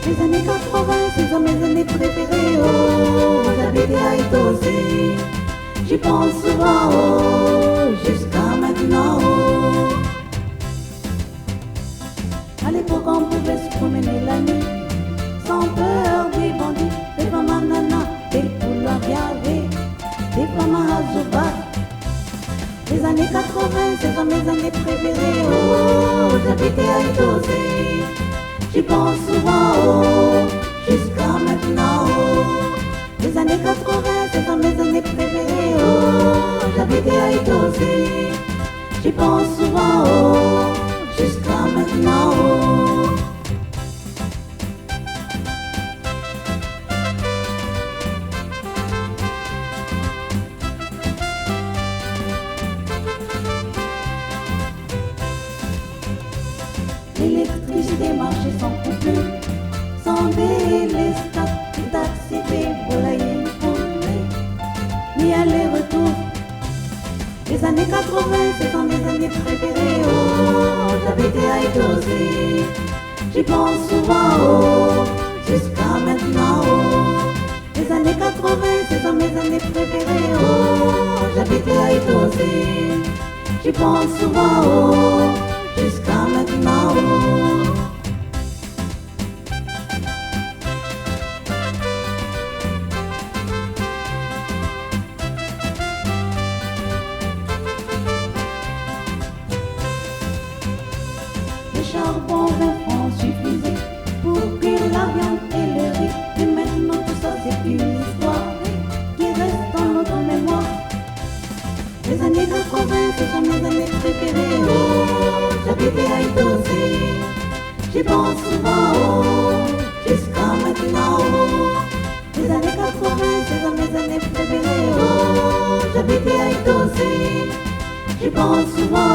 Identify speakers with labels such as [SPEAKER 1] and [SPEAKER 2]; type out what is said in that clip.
[SPEAKER 1] Les années 80, ce sont mes années préférées. Oh, j'habitais à Étosé. J'y pense souvent, oh, jusqu'à maintenant. Oh. À l'époque, on pouvait se promener la nuit, sans peur des bandits, des femmes à nana, des poules à gaver, des femmes à Azoba. Les années 80, ce sont mes années préférées. Oh, j'habitais à Étosé. J'y pense souvent, oh, jusqu'à maintenant. Oh. Les années 80, ce sont mes années préférées. Oh, j'habitais à Étosé. J'y pense souvent, oh, jusqu'à maintenant. Oh. L'électricité marchait sans coupure, sans délestat, ni taxi, des volailles, ni aller-retour. Les années 80, ce sont mes années préférées. Oh, j'habitais à Étosé. J'y pense souvent, oh, jusqu'à maintenant. Oh. Les années 80, ce sont mes années préférées. Oh, j'habitais à Étosé. J'y pense souvent, oh, jusqu'à maintenant. Oh. Le charbon 20 francs suffisait pour cuire la viande et le riz. Mais maintenant tout ça c'est une histoire qui reste dans notre mémoire. Les années 80, ce sont mes années préférées. Oh, j'habitais à Étosé. J'y pense souvent, oh, jusqu'à maintenant. Oh. Les années 80, ce sont mes années préférées. Oh, j'habitais à Étosé. J'y pense souvent,